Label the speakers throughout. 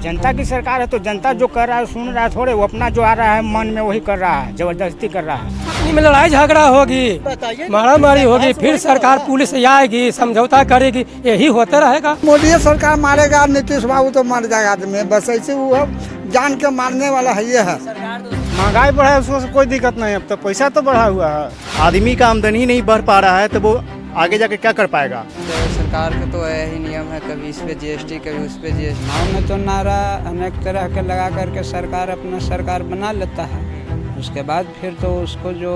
Speaker 1: जनता की सरकार है तो जनता जो कर रहा है सुन रहा है थोड़े, वो अपना जो आ रहा है मन में वही कर रहा है, जबरदस्ती कर रहा है।
Speaker 2: अपनी में लड़ाई झगड़ा होगी, मारामारी होगी, फिर सरकार पुलिस आएगी, समझौता करेगी, यही होता रहेगा।
Speaker 3: मोदी सरकार मारेगा, नीतीश बाबू तो मर जाएगा आदमी, बस ऐसे वो जान के मारने वाला है ये है।
Speaker 4: महंगाई बढ़ा है उसको कोई दिक्कत नहीं, अब तो पैसा तो बढ़ा हुआ है, आदमी का आमदनी नहीं बढ़ पा रहा है तो वो आगे जाके क्या कर पाएगा।
Speaker 5: तो सरकार का तो यही नियम है, कभी इस पे जीएसटी कभी उस पे जीएसटी।
Speaker 6: गाँव में तो नारा अनेक तरह के लगा करके सरकार अपना सरकार बना लेता है, उसके बाद फिर तो उसको जो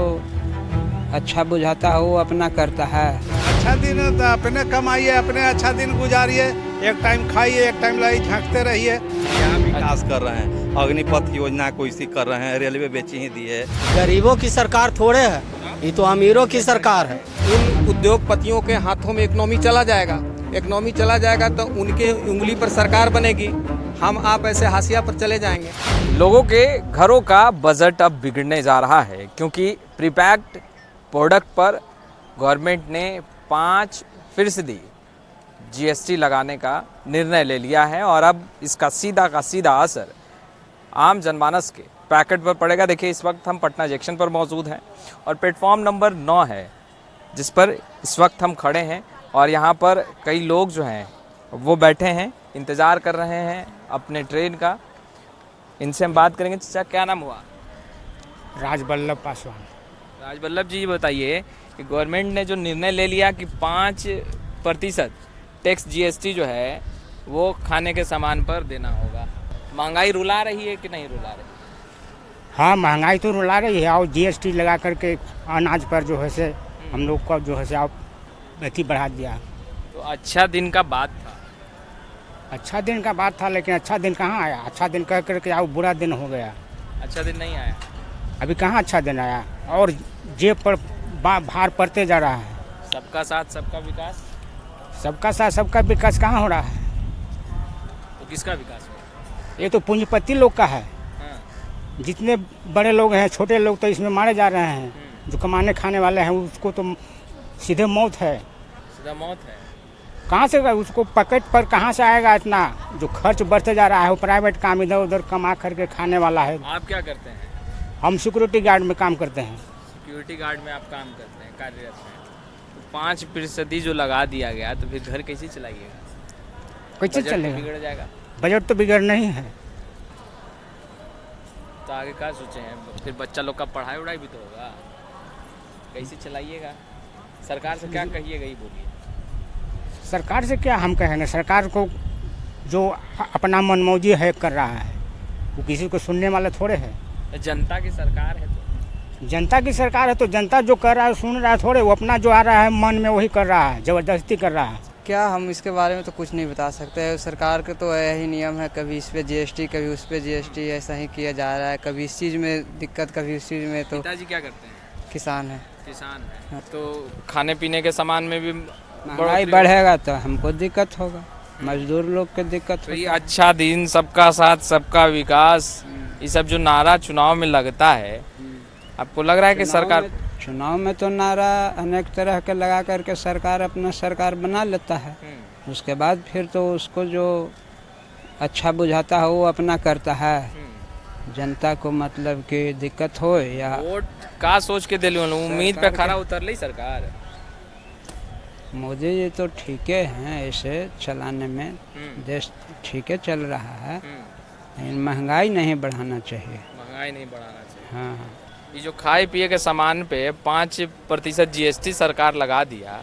Speaker 6: अच्छा बुझाता है वो अपना करता है।
Speaker 7: अच्छा दिन तो अपने कमाइए, अपने अच्छा दिन गुजारिए, एक टाइम खाइए, एक टाइम लाई झांकते रहिए।
Speaker 8: यहाँ विकास कर रहे हैं, अग्निपथ योजना को इसी कर रहे हैं, रेलवे बेची ही दी है।
Speaker 2: गरीबों की सरकार थोड़े है, ये तो अमीरों की सरकार है।
Speaker 9: उन उद्योगपतियों के हाथों में इकोनॉमी चला जाएगा, इकोनॉमी चला जाएगा तो उनके उंगली पर सरकार बनेगी, हम आप ऐसे हाशिया पर चले जाएंगे।
Speaker 10: लोगों के घरों का बजट अब बिगड़ने जा रहा है क्योंकि प्रीपैक्ड प्रोडक्ट पर गवर्नमेंट ने 5% जीएसटी लगाने का निर्णय ले लिया है और अब इसका सीधा का सीधा असर आम जनमानस के पैकेट पर पड़ेगा। देखिए, इस वक्त हम पटना जंक्शन पर मौजूद हैं और प्लेटफॉर्म नंबर 9 है जिस पर इस वक्त हम खड़े हैं और यहाँ पर कई लोग जो हैं वो बैठे हैं, इंतज़ार कर रहे हैं अपने ट्रेन का। इनसे हम बात करेंगे। चाचा, क्या नाम हुआ?
Speaker 1: राजवल्लभ पासवान।
Speaker 10: राजवल्लभ जी, ये बताइए कि गवर्नमेंट ने जो निर्णय ले लिया कि 5% टैक्स जीएसटी जो है वो खाने के सामान पर देना होगा, महंगाई रुला रही है कि नहीं रुला रही?
Speaker 1: हाँ, महंगाई तो रुला रही है और जीएसटी लगा करके अनाज पर जो है से हम लोग का जो है से आप अति बढ़ा दिया।
Speaker 10: तो अच्छा दिन का बात था,
Speaker 1: अच्छा दिन का बात था, लेकिन अच्छा दिन कहाँ आया? अच्छा दिन कह करके आओ बुरा दिन हो गया।
Speaker 10: अच्छा दिन नहीं आया
Speaker 1: अभी कहाँ अच्छा दिन आया और जेब पर भार पड़ते जा रहा है।
Speaker 10: सबका साथ सबका विकास,
Speaker 1: सबका साथ सबका विकास कहाँ हो रहा है?
Speaker 10: तो किसका विकास हो?
Speaker 1: ये तो पूंजीपति लोग का है। जितने बड़े लोग हैं, छोटे लोग तो इसमें मारे जा रहे हैं। जो कमाने खाने वाले हैं उसको तो सीधे मौत है।
Speaker 10: सीधा मौत है।
Speaker 1: कहाँ से उसको पॉकेट पर कहाँ से आएगा? इतना जो खर्च बढ़ते जा रहा है, वो प्राइवेट काम इधर उधर कमा करके खाने वाला है।
Speaker 10: आप क्या करते हैं?
Speaker 1: हम सिक्योरिटी गार्ड में काम करते हैं।
Speaker 10: सिक्योरिटी गार्ड में आप काम करते हैं, कार्यरत हैं। तो 5% जो लगा दिया गया तो फिर घर कैसे चलाइएगा?
Speaker 1: कैसे चलेगा?
Speaker 10: बिगड़ जाएगा।
Speaker 1: बजट तो बिगड़ नहीं है।
Speaker 10: तो आगे क्या सोचे हैं? फिर बच्चा लोग का पढ़ाई उढ़ाई भी तो होगा, कैसे चलाइएगा? सरकार से क्या कहिएगा, ये बोलिए।
Speaker 1: सरकार से क्या हम कहेंगे? सरकार को जो अपना मनमौजी है कर रहा है, वो किसी को सुनने वाला थोड़े है।
Speaker 10: जनता की सरकार है तो
Speaker 1: जनता की सरकार है तो जनता जो कर रहा है सुन रहा है थोड़े, वो अपना जो आ रहा है मन में वही कर रहा है, जबरदस्ती कर रहा है।
Speaker 5: क्या हम इसके बारे में तो कुछ नहीं बता सकते। सरकार का तो यही नियम है, कभी इस पे जीएसटी कभी उस पे जीएसटी, ऐसा ही किया जा रहा है। कभी इस चीज़ में दिक्कत कभी उस चीज़ में। तो
Speaker 10: पिताजी क्या करते हैं?
Speaker 5: किसान है।
Speaker 10: किसान है। तो खाने पीने के सामान में भी
Speaker 6: महंगाई बढ़ेगा तो हमको दिक्कत होगा, मजदूर लोग को दिक्कत
Speaker 10: तो
Speaker 6: होगी।
Speaker 10: ये अच्छा दिन, सबका साथ सबका विकास, ये सब जो नारा चुनाव में लगता है, आपको लग रहा है कि सरकार
Speaker 6: चुनाव में तो नारा अनेक तरह के लगा करके सरकार अपना सरकार बना लेता है, उसके बाद फिर तो उसको जो अच्छा बुझाता है वो अपना करता है। जनता को मतलब कि दिक्कत हो या
Speaker 10: वोट का सोच के दिली उम्मीद पे खरा उतर ली सरकार।
Speaker 6: मोदी जी तो ठीक हैं ऐसे चलाने में, देश ठीक है चल रहा है, लेकिन महंगाई नहीं बढ़ाना चाहिए।
Speaker 10: महंगाई नहीं बढ़ाना चाहिए।
Speaker 6: हाँ,
Speaker 10: ये जो खाए पिए के सामान पे 5% जीएसटी सरकार लगा दिया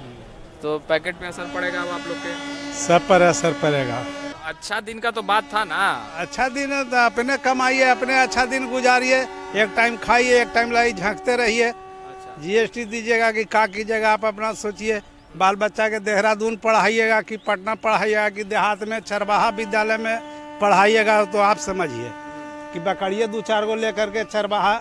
Speaker 10: तो पैकेट पे असर पड़ेगा अब आप लोग के?
Speaker 7: सब पर असर पड़ेगा।
Speaker 10: अच्छा दिन का तो बात था ना।
Speaker 7: अच्छा दिन तो अपने कमाइए, अपने अच्छा दिन गुजारिए, एक टाइम खाइए, एक टाइम लाई झांकते रहिए। जीएसटी दीजिएगा कि का कीजिएगा आप अपना सोचिए। बाल बच्चा के देहरादून पढ़ाइएगा कि पटना पढ़ाइएगा कि देहात में चरवाहा विद्यालय में पढ़ाइएगा, तो आप समझिए कि बकरिए 2-4 गो लेकर के चरवाहा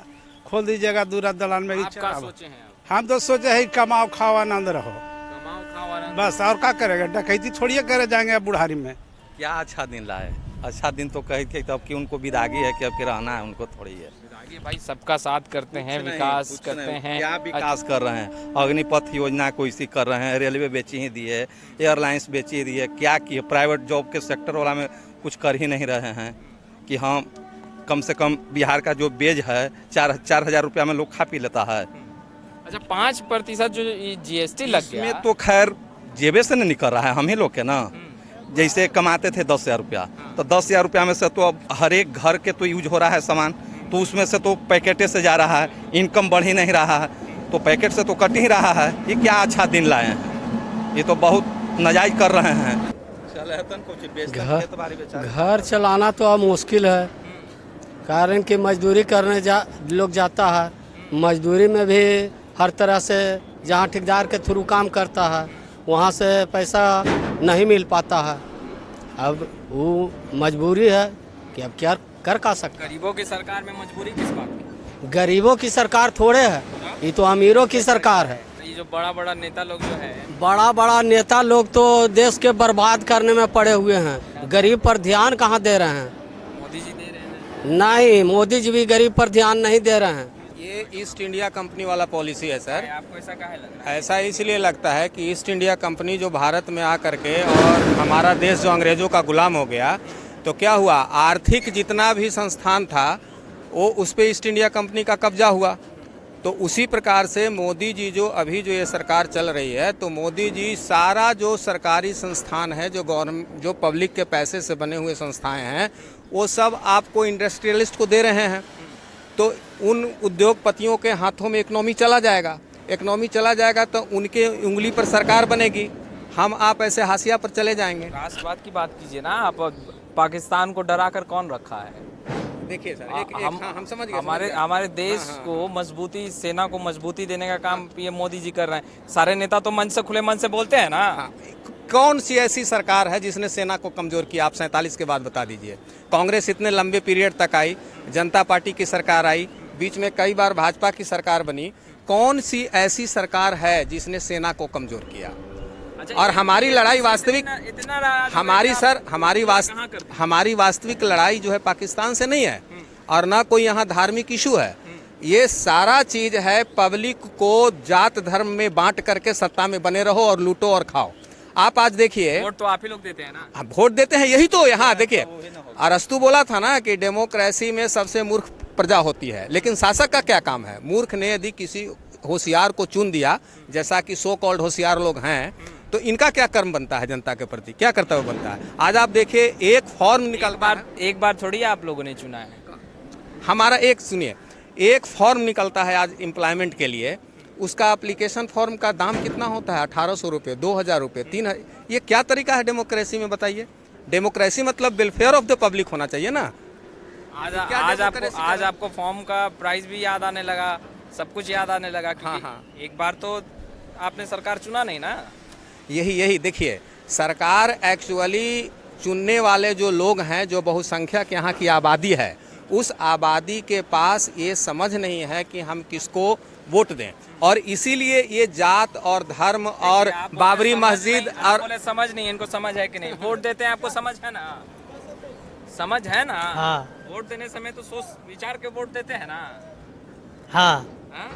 Speaker 7: खोल दीजिएगा दूर दलान में।
Speaker 10: आप क्या सोचे हैं?
Speaker 7: हम तो सोचे है कमाओ खाओ आनंद रहो,
Speaker 10: कमाओ खाओ आनंद।
Speaker 7: बस और क्या करेगा? डकैती छोड़िए करे जाएंगे बुढ़ारी में।
Speaker 8: क्या अच्छा दिन लाए? अच्छा दिन तो कहे थे तब कि उनको विदागी है कि अब के रहना है उनको थोड़ी है।
Speaker 10: विदागी भाई सबका साथ करते हैं, विकास करते हैं।
Speaker 8: क्या विकास कर रहे हैं? अग्निपथ योजना को इसी कर रहे हैं, रेलवे बेची ही दी है, एयरलाइंस बेची ही दी है। क्या की प्राइवेट जॉब के सेक्टर वाला में कुछ कर ही नहीं रहे हैं कि हाँ कम से कम बिहार का जो बेज है 4,000 रुपया में लोग खा पी लेता है।
Speaker 10: अच्छा 5% जो GST लग गया
Speaker 8: इसमें तो खैर जेबे से नहीं निकल रहा है, हम ही लोग के ना। जैसे कमाते थे 10,000 रुपया, तो 10,000 रुपया में से तो अब हर एक घर के तो यूज हो रहा है सामान, तो उसमें से तो पैकेटे से जा रहा है, इनकम बढ़ ही नहीं रहा है, तो पैकेट से तो कट ही रहा है। ये क्या अच्छा दिन लाए हैं, ये तो बहुत नाजायज कर रहे हैं।
Speaker 2: घर चलाना तो अब मुश्किल है, कारण कि मजदूरी करने लोग जाता है, मजदूरी में भी हर तरह से जहाँ ठेकेदार के थ्रू काम करता है वहाँ से पैसा नहीं मिल पाता है। अब वो मजबूरी है कि अब क्या कर का सकते।
Speaker 10: गरीबों की सरकार में मजबूरी किस बात की?
Speaker 2: गरीबों की सरकार थोड़े है, ये तो अमीरों की सरकार है।
Speaker 10: ये जो बड़ा बड़ा नेता लोग जो है,
Speaker 2: बड़ा नेता लोग तो देश के बर्बाद करने में पड़े हुए हैं, गरीब पर ध्यान कहाँ दे रहे हैं?
Speaker 10: मोदी जी दे रहे हैं।
Speaker 2: नहीं, मोदी जी भी गरीब पर ध्यान नहीं दे रहे हैं।
Speaker 9: ये ईस्ट इंडिया कंपनी वाला पॉलिसी है सर।
Speaker 10: आपको ऐसा काहे लग रहा है?
Speaker 9: ऐसा इसलिए लगता है कि ईस्ट इंडिया कंपनी जो भारत में आ करके और हमारा देश जो अंग्रेज़ों का गुलाम हो गया, तो क्या हुआ, आर्थिक जितना भी संस्थान था वो उस पे ईस्ट इंडिया कंपनी का कब्जा हुआ। तो उसी प्रकार से मोदी जी जो अभी जो ये सरकार चल रही है, तो मोदी जी सारा जो सरकारी संस्थान है, जो पब्लिक के पैसे से बने हुए संस्थाएं हैं, वो सब आपको इंडस्ट्रियलिस्ट को दे रहे हैं। तो उन उद्योगपतियों के हाथों में इकोनॉमी चला जाएगा, इकोनॉमी चला जाएगा तो उनके उंगली पर सरकार बनेगी, हम आप ऐसे हाशिया पर चले जाएंगे।
Speaker 10: राष्ट्रवाद की बात कीजिए ना आप, पाकिस्तान को डरा कर कौन रखा है?
Speaker 9: देखिए सर, हम समझ गए,
Speaker 10: हमारे देश को मजबूती, सेना को मजबूती देने का काम पीएम मोदी जी कर रहे हैं। सारे नेता तो मन से, खुले मन से बोलते हैं ना।
Speaker 9: कौन सी ऐसी सरकार है जिसने सेना को कमजोर किया? आप 47 के बाद बता दीजिए। कांग्रेस इतने लंबे पीरियड तक आई, जनता पार्टी की सरकार आई, बीच में कई बार भाजपा की सरकार बनी। कौन सी ऐसी सरकार है जिसने सेना को कमजोर किया? और हमारी लड़ाई वास्तविक, हमारी वास्तविक लड़ाई जो है पाकिस्तान से नहीं है, और ना कोई यहाँ धार्मिक इशू है। ये सारा चीज है पब्लिक को जात धर्म में बांट करके सत्ता में बने रहो और लूटो और खाओ। आप आज देखिए,
Speaker 10: वोट तो आप ही लोग देते हैं ना।
Speaker 9: वोट देते हैं, यही तो यहाँ देखिए, अरस्तु बोला था ना कि डेमोक्रेसी में सबसे मूर्ख प्रजा होती है। लेकिन शासक का क्या काम है? मूर्ख ने यदि किसी होशियार को चुन दिया, जैसा कि सो कॉल्ड होशियार लोग हैं, तो इनका क्या कर्म बनता है जनता के प्रति, क्या कर्तव्य बनता है? आज आप देखिए, एक फॉर्म
Speaker 10: एक बार थोड़ी आप लोगों ने चुना है।
Speaker 9: हमारा एक फॉर्म निकलता है आज एम्प्लॉयमेंट के लिए, उसका एप्लीकेशन फॉर्म का दाम कितना होता है? 1800 रुपये, 2000 रुपये, 3000। ये क्या तरीका है डेमोक्रेसी में, बताइए? डेमोक्रेसी मतलब वेलफेयर ऑफ द पब्लिक होना चाहिए ना।
Speaker 10: आज आपको फॉर्म का प्राइस भी याद आने लगा, सब कुछ याद आने लगा। हाँ। एक बार तो आपने सरकार चुना नहीं ना।
Speaker 9: यही देखिए, सरकार एक्चुअली चुनने वाले जो लोग हैं, जो बहुसंख्यक यहाँ की आबादी है, उस आबादी के पास ये समझ नहीं है कि हम किसको वोट दें, और इसीलिए ये जात और धर्म और बाबरी मस्जिद और
Speaker 10: समझ नहीं, इनको समझ है कि नहीं? वोट देते हैं, आपको समझ है ना? समझ है ना?
Speaker 2: हाँ।
Speaker 10: वोट देने समय तो सोच विचार के वोट देते हैं ना।
Speaker 2: हाँ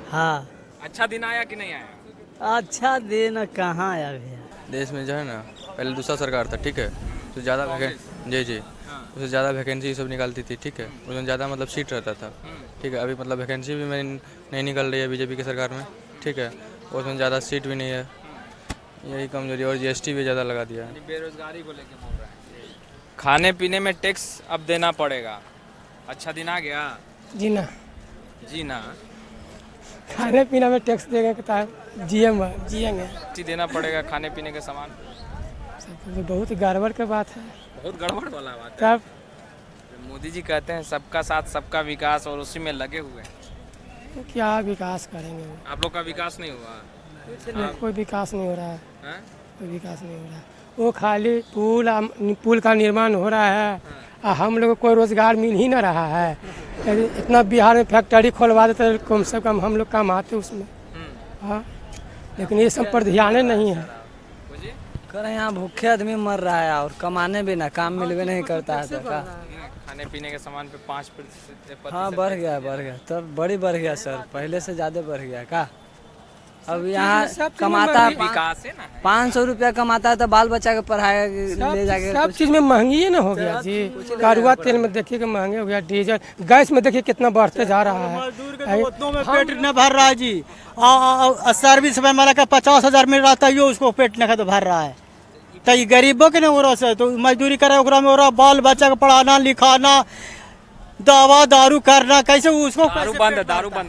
Speaker 10: हाँ। अच्छा दिन आया कि नहीं आया?
Speaker 2: अच्छा दिन कहाँ आया भैया?
Speaker 11: देश में जो है ना, पहले दूसरा सरकार था, ठीक है, तो ज़्यादा जी उससे ज़्यादा वैकेंसी सब निकालती थी, ठीक है, उसमें ज़्यादा मतलब सीट रहता था, ठीक है। अभी मतलब वैकेंसी भी नहीं निकल रही है बीजेपी की सरकार में, ठीक है, उसमें ज़्यादा सीट भी नहीं है, यही कमजोरी। और GST भी ज़्यादा लगा दिया है।
Speaker 10: बेरोजगारी को लेकर बोल रहा है। खाने पीने में टैक्स अब देना पड़ेगा। अच्छा दिन आ गया?
Speaker 2: जी ना, खाने पीने में टैक्स देगा, जिएंगे
Speaker 10: देना पड़ेगा खाने पीने के सामान।
Speaker 2: तो बहुत गड़बड़ की बात है,
Speaker 10: बहुत गड़बड़ वाला बात
Speaker 2: है।
Speaker 10: मोदी जी कहते हैं सबका साथ सबका विकास, और उसी में लगे हुए हैं।
Speaker 2: तो क्या विकास करेंगे?
Speaker 10: आप लोग का विकास नहीं हुआ?
Speaker 2: कोई विकास नहीं हो रहा है, कोई विकास नहीं हो रहा है। वो खाली पुल का निर्माण हो रहा है, और हम लोग को कोई रोजगार मिल ही ना रहा है। इतना बिहार में फैक्ट्री खोलवा देते, कम से कम हम लोग काम आते उसमें। हाँ, लेकिन ये सब पर ध्यान नहीं है।
Speaker 6: करें, यहाँ भूखे आदमी मर रहा है और कमाने भी ना, काम मिलवे नहीं करता है। तो का
Speaker 10: खाने पीने के सामान पे 5%?
Speaker 6: हाँ, बढ़ गया, तब बड़ी बढ़ गया सर, पहले से ज़्यादा बढ़ गया। का
Speaker 5: अब यहाँ कमाता
Speaker 10: विकास है ना।
Speaker 5: 500 रुपया कमाता है तो बाल बच्चा के पढ़ाए ले जाके
Speaker 12: सब चीज में महंगी है ना हो गया जी। कड़वा तेल में देखिए कि महंगे हो गया, डीजल गैस में देखिए कितना बढ़ते जा रहा है।
Speaker 4: उतनों में पेट न भर रहा है जी। सर्विस में माना का 50,000 मिल रहा था, यो उसको पेट न भर रहा है। तो ये गरीबों के ना हो रहा है, तो मजदूरी करे ओकरा में हो रहा, बाल बच्चा को पढ़ाना लिखाना, दवा दारू करना, कैसे उसको
Speaker 10: दारू बंद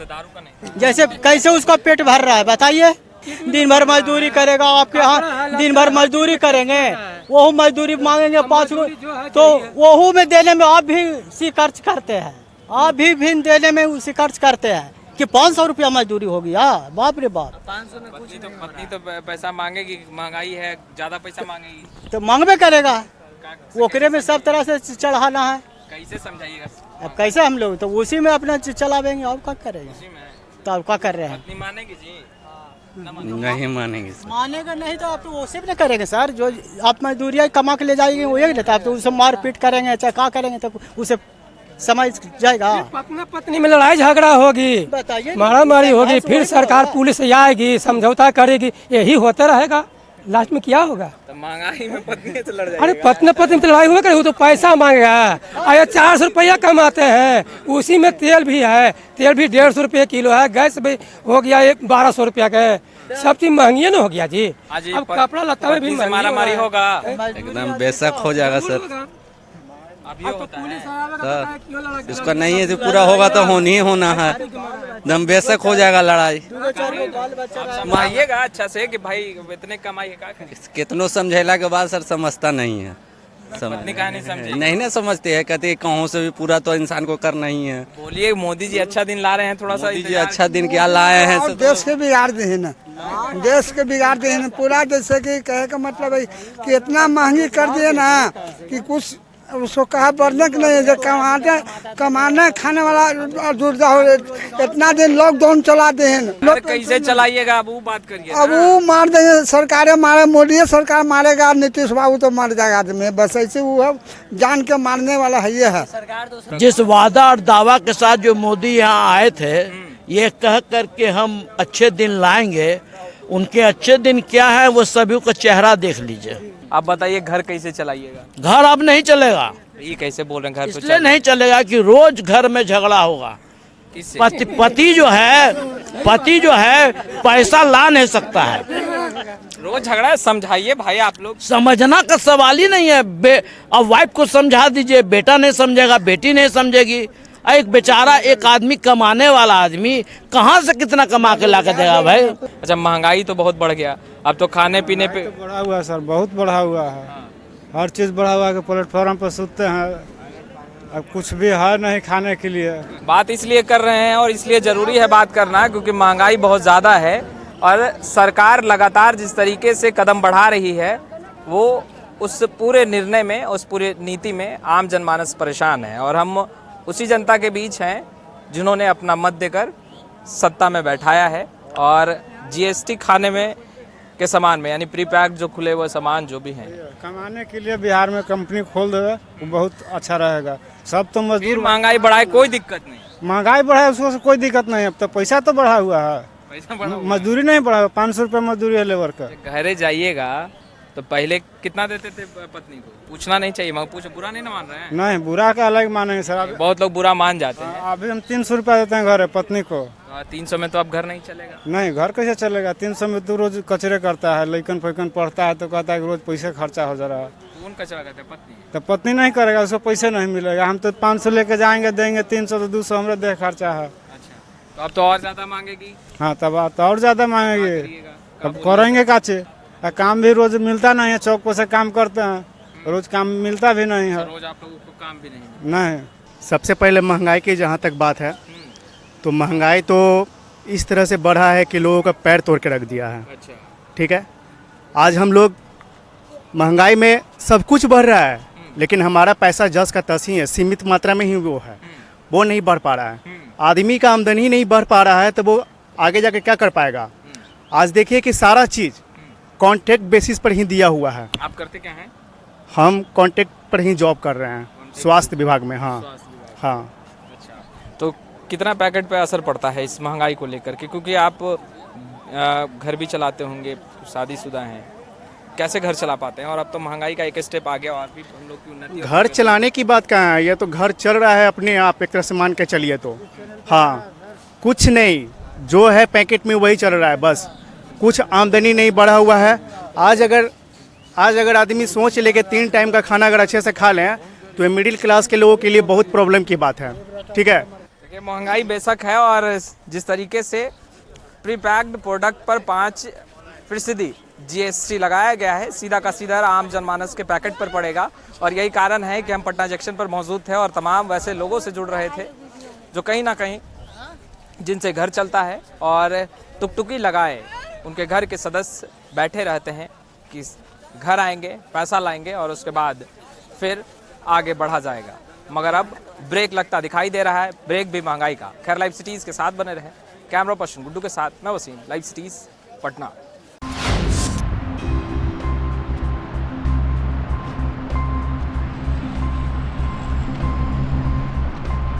Speaker 10: का नहीं।
Speaker 4: जैसे कैसे उसका पेट भर रहा है बताइए। दिन भर मजदूरी करेगा, आपके यहाँ दिन भर मजदूरी करेंगे, वो मजदूरी मांगेंगे 5 तो वो में देने में आप भी उसी खर्च करते हैं, आप भी देने में उसी खर्च करते हैं कि 500 रुपया मजदूरी होगी। हाँ बाप रे बाप।
Speaker 10: 500 में पत्नी तो पैसा मांगेगी, महंगाई है, ज्यादा पैसा मांगेगी
Speaker 4: तो मांगबे करेगा, ओकरे में सब तरह से चढ़ाना है।
Speaker 10: कैसे समझाइएगा?
Speaker 4: अब कैसे हम लोग तो उसी में अपना चलावेंगे, और क्या करेंगे? तो आप क्या कर रहे हैं?
Speaker 10: पत्नी मानेगी जी?
Speaker 8: नहीं मानेंगे।
Speaker 4: मानेगा नहीं तो आप तो उसी में करेंगे सर, जो आप मजदूरिया कमा के ले जाएंगे वो एक लेता, आप तो उसे मार पीट करेंगे, चाहे क्या करेंगे, तो उसे समझ जाएगा।
Speaker 12: पत्नी पत्नी में लड़ाई झगड़ा होगी, मारा मारी होगी, फिर सरकार पुलिस आएगी, समझौता करेगी, यही होता रहेगा। लास्ट में क्या होगा?
Speaker 10: तो महंगाई में पत्नी तो लड़ जाएगी।
Speaker 12: अरे पत्नी में तो लड़ाई हुआ करे, वो तो पैसा मांगेगा। अरे 400 रुपया कमाते हैं, उसी में तेल भी है, तेल भी 150 रुपये किलो है, गैस भी हो गया 1200 रुपया का, सब चीज महंगी ना हो गया जी। अब कपड़ा लत्ता में भी
Speaker 10: मारा मारी होगा,
Speaker 8: एकदम बेशक हो जाएगा सर।
Speaker 10: अब ये होता है
Speaker 8: इसका नहीं है, जो पूरा होगा तो होनी ही होना है, एकदम बेशक हो जाएगा लड़ाई।
Speaker 10: समझाइएगा अच्छा से कि भाई इतने कमाई है, क्या करें?
Speaker 8: कितनों समझेला के बाद सर समझता नहीं है।
Speaker 10: पत्नी कहा नहीं समझे?
Speaker 8: नहीं ना समझते है, कहते कहूँ से भी पूरा तो इंसान को करना ही है।
Speaker 10: बोलिए मोदी जी अच्छा दिन ला रहे हैं, थोड़ा सा
Speaker 8: मोदी जी अच्छा दिन क्या लाए हैं?
Speaker 3: और देश के बिगाड़ दे ना, देश के बिगाड़ दे ना पूरा। जैसे कि कहे का मतलब है कि इतना महंगी कर दिए ना कि कुछ उसको कहा बढ़ने की नहीं है। जो कमाने खाने वाला जुर्दा हो, इतना दिन लॉकडाउन चला दे हैं।
Speaker 10: कैसे चलाइएगा? अब वो बात करिए।
Speaker 3: अब वो मार देंगे, सरकारें मारे, मोदी सरकार मारेगा, नीतीश बाबू तो मर जाएगा आदमी। बस ऐसे वो है, जान के मारने वाला है ये है।
Speaker 13: जिस वादा और दावा के साथ जो मोदी यहाँ आए थे, ये कह करके हम अच्छे दिन लाएंगे, उनके अच्छे दिन क्या है वो सभी का चेहरा देख लीजिए।
Speaker 10: आप बताइए घर कैसे चलाइएगा?
Speaker 13: घर अब नहीं चलेगा।
Speaker 10: ये कैसे बोल रहे हैं? घर
Speaker 13: इसलिए नहीं चलेगा कि रोज घर में झगड़ा होगा। पति जो है पैसा ला नहीं सकता है,
Speaker 10: रोज झगड़ा। समझाइए भाई, आप लोग
Speaker 13: समझना का सवाल ही नहीं है। अब वाइफ को समझा दीजिए, बेटा नहीं समझेगा, बेटी नहीं समझेगी। एक बेचारा एक आदमी कमाने वाला आदमी कहाँ से कितना कमा के ला के देगा भाई?
Speaker 10: अच्छा, महंगाई तो बहुत बढ़ गया, अब तो खाने पीने पे
Speaker 7: बढ़ा हुआ है सर, बहुत बढ़ा हुआ है। हर चीज़ बढ़ा हुआ है, प्लेटफॉर्म पर सुनते हैं, अब कुछ भी है नहीं खाने के लिए।
Speaker 10: बात इसलिए कर रहे हैं और इसलिए ज़रूरी है बात करना, क्योंकि महंगाई बहुत ज़्यादा है और सरकार लगातार जिस तरीके से कदम बढ़ा रही है, वो उस पूरे निर्णय में, उस पूरे नीति में आम जनमानस परेशान है। और हम उसी जनता के बीच हैं जिन्होंने अपना मत देकर सत्ता में बैठाया है। और जीएसटी खाने में के सामान में, यानी प्री पैक्ड जो खुले हुए सामान जो भी हैं,
Speaker 7: कमाने के लिए बिहार में कंपनी खोल दे, वो बहुत अच्छा रहेगा। सब तो मजदूर,
Speaker 10: महंगाई बढ़ाए कोई दिक्कत नहीं,
Speaker 7: महंगाई बढ़ाए उसको कोई दिक्कत नहीं। अब तो पैसा तो बढ़ा हुआ है, मजदूरी नहीं बढ़ा। 500 रुपये मजदूरी है लेबर का।
Speaker 10: घरे जाइएगा तो पहले कितना देते थे पत्नी को? पूछना नहीं चाहिए, मगर पूछो, बुरा नहीं ना मान रहे हैं?
Speaker 7: नहीं, बुरा का अलग मानेंगे सर।
Speaker 10: बहुत लोग बुरा मान जाते हैं।
Speaker 7: अभी हम 300 रुपया देते हैं घर पत्नी को।
Speaker 10: 300 में तो अब घर नहीं चलेगा।
Speaker 7: नहीं, घर कैसे चलेगा? 300 में तो रोज कचरे करता है, लइकन फैकन पढ़ता है तो कहता है कि रोज पैसे खर्चा हो जा रहा है।
Speaker 10: कौन कचरा करता है? पत्नी।
Speaker 7: तो पत्नी नहीं करेगा, उसको पैसे नहीं मिलेगा। हम तो 500 लेके जाएंगे, देंगे 300, तो 200 हमारे देह खर्चा है।
Speaker 10: अच्छा, तो अब तो और ज्यादा मांगेगी।
Speaker 7: हाँ, तब तो और ज्यादा मांगेगी। अब करेंगे काचे? काम भी रोज मिलता नहीं है, चौक पर से काम करते हैं, रोज काम मिलता भी नहीं है।
Speaker 10: रोज आप लोगों को काम भी नहीं।
Speaker 4: सबसे पहले महंगाई की जहाँ तक बात है, तो महंगाई तो इस तरह से बढ़ा है कि लोगों का पैर तोड़ के रख दिया है।
Speaker 10: अच्छा,
Speaker 4: ठीक है, आज हम लोग महंगाई में सब कुछ बढ़ रहा है, लेकिन हमारा पैसा जस का तस ही है, सीमित मात्रा में ही वो है, वो नहीं बढ़ पा रहा है। आदमी का आमदनी ही नहीं बढ़ पा रहा है, तो वो आगे जाके क्या कर पाएगा? आज देखिए कि सारा चीज़ कॉन्ट्रैक्ट बेसिस पर ही दिया हुआ है।
Speaker 10: आप करते क्या हैं?
Speaker 4: हम कॉन्ट्रैक्ट पर ही जॉब कर रहे हैं, स्वास्थ्य विभाग में। हाँ हाँ।
Speaker 10: अच्छा, तो कितना पैकेट पे असर पड़ता है इस महंगाई को लेकर के? क्योंकि आप घर भी चलाते होंगे, शादीशुदा हैं, कैसे घर चला पाते हैं? और अब तो महंगाई का एक स्टेप आ गया और भी हम लोग की उन्नति।
Speaker 4: घर चलाने की बात कहाँ है, ये तो घर चल रहा है अपने आप, एक तरह से मान के चलिए तो। हाँ, कुछ नहीं, जो है पैकेट में वही चल रहा है, बस कुछ आमदनी नहीं बढ़ा हुआ है। आज अगर आदमी सोच ले कि 3 टाइम का खाना अगर अच्छे से खा लें तो ये मिडिल क्लास के लोगों के लिए बहुत प्रॉब्लम की बात है। ठीक है,
Speaker 10: देखिए महंगाई बेशक है और जिस तरीके से प्री पैक्ड प्रोडक्ट पर 5% GST लगाया गया है, सीधा का सीधा आम जनमानस के पैकेट पर पड़ेगा। और यही कारण है कि हम पटना जंक्शन पर मौजूद थे और तमाम वैसे लोगों से जुड़ रहे थे जो कहीं ना कहीं जिनसे घर चलता है और टुकटुकी लगाए उनके घर के सदस्य बैठे रहते हैं कि घर आएंगे, पैसा लाएंगे और उसके बाद फिर आगे बढ़ा जाएगा। मगर अब ब्रेक लगता दिखाई दे रहा है, ब्रेक भी महंगाई का। खैर, लाइव सिटीज़ के साथ बने रहे। कैमरा पर्सन गुड्डू के साथ मैं वसीम, लाइव सिटीज़ पटना।